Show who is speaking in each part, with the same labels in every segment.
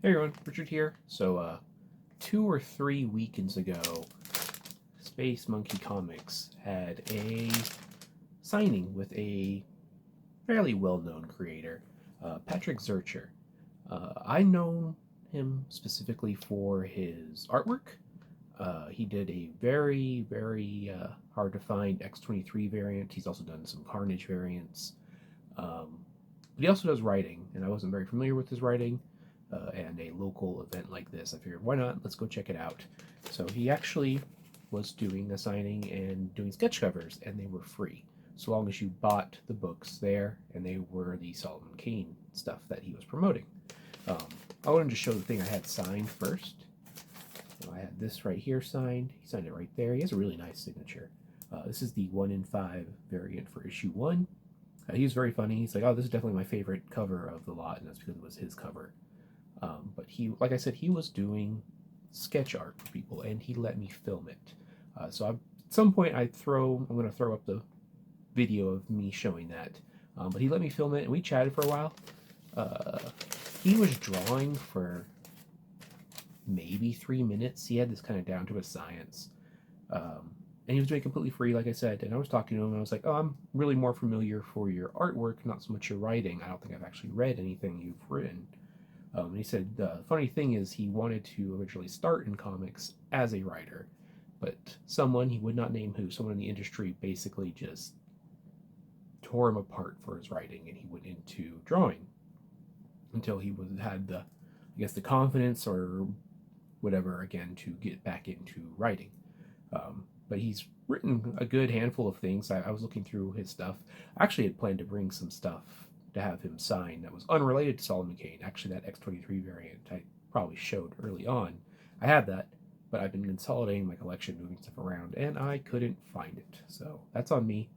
Speaker 1: Hey everyone, Richard here. So, 2 or 3 weekends ago, Space Monkey Comics had a signing with a fairly well-known creator, Patrick Zircher. I know him specifically for his artwork. He did a very hard-to-find X-23 variant. He's also done some Carnage variants. But he also does writing, and I wasn't very familiar with his writing. And a local event like this, I figured, why not? Let's go check it out. So he actually was doing a signing and doing sketch covers, and they were free, so long as you bought the books there, and they were the Solomon Kane stuff that he was promoting. I wanted to show the thing I had signed first. So I had this right here signed. He signed it right there. He has a really nice signature. This is the 1 in 5 variant for issue 1. He was very funny. He's like, oh, this is definitely my favorite cover of the lot, and that's because it was his cover. But he, like I said, he was doing sketch art for people, and he let me film it. So at some point I'm going to throw up the video of me showing that. But he let me film it, and we chatted for a while. He was drawing for maybe 3 minutes. He had this kind of down to a science. And he was doing it completely free, like I said. And I was talking to him, and I was like, oh, I'm really more familiar for your artwork, not so much your writing. I don't think I've actually read anything you've written. And he said the funny thing is he wanted to originally start in comics as a writer, but someone, he would not name who, someone in the industry basically just tore him apart for his writing, and he went into drawing until he had the, I guess, the confidence or whatever again to get back into writing. But he's written a good handful of things. I was looking through his stuff. I actually had planned to bring some stuff to have him sign that was unrelated to Solomon Kane. Actually, that X-23 variant I probably showed early on. I had that, but I've been consolidating my collection, moving stuff around, and I couldn't find it. So that's on me.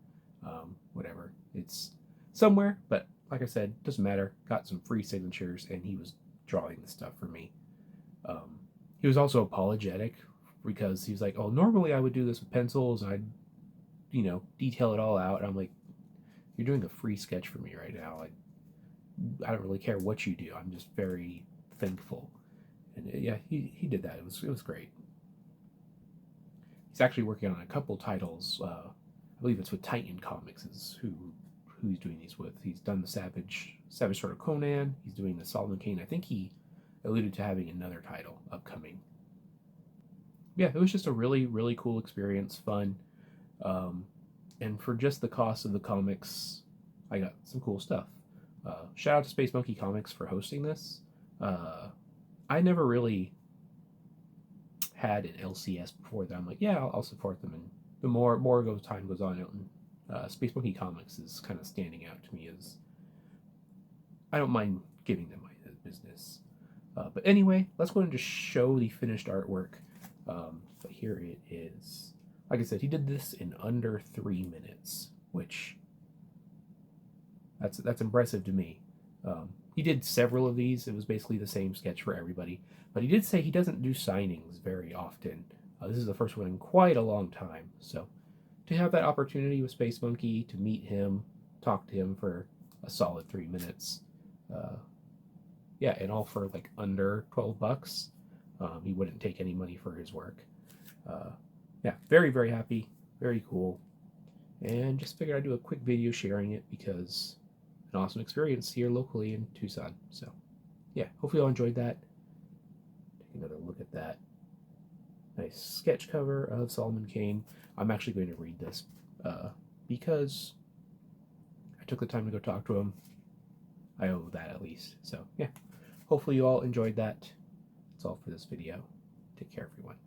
Speaker 1: Whatever. It's somewhere, but like I said, doesn't matter. Got some free signatures, and he was drawing the stuff for me. He was also apologetic because he was like, oh, normally I would do this with pencils, and I'd, detail it all out. And I'm like, you're doing a free sketch for me right now. I don't really care what you do. I'm just very thankful. And yeah, he did that. It was great. He's actually working on a couple titles. I believe it's with Titan Comics is who he's doing these with. He's done the Savage Sword of Conan. He's doing the Solomon Kane. I think he alluded to having another title upcoming. Yeah, it was just a really cool experience, fun. And for just the cost of the comics, I got some cool stuff. Shout out to Space Monkey Comics for hosting this. I never really had an LCS before that. I'm like, yeah, I'll support them. And the more time goes on, Space Monkey Comics is kind of standing out to me as I don't mind giving them my business. But anyway, let's go ahead and just show the finished artwork. But here it is. Like I said, he did this in under 3 minutes, which that's impressive to me. He did several of these. It was basically the same sketch for everybody. But he did say he doesn't do signings very often. This is the first one in quite a long time. So to have that opportunity with Space Monkey, to meet him, talk to him for a solid 3 minutes, yeah, and all for like under $12. He wouldn't take any money for his work. Yeah, very happy, very cool, and just figured I'd do a quick video sharing it because an awesome experience here locally in Tucson. So yeah, hopefully you all enjoyed that. Take another look at that nice sketch cover of Solomon Kane. I'm actually going to read this because I took the time to go talk to him. I owe that at least. So yeah, hopefully you all enjoyed that. That's all for this video. Take care, everyone.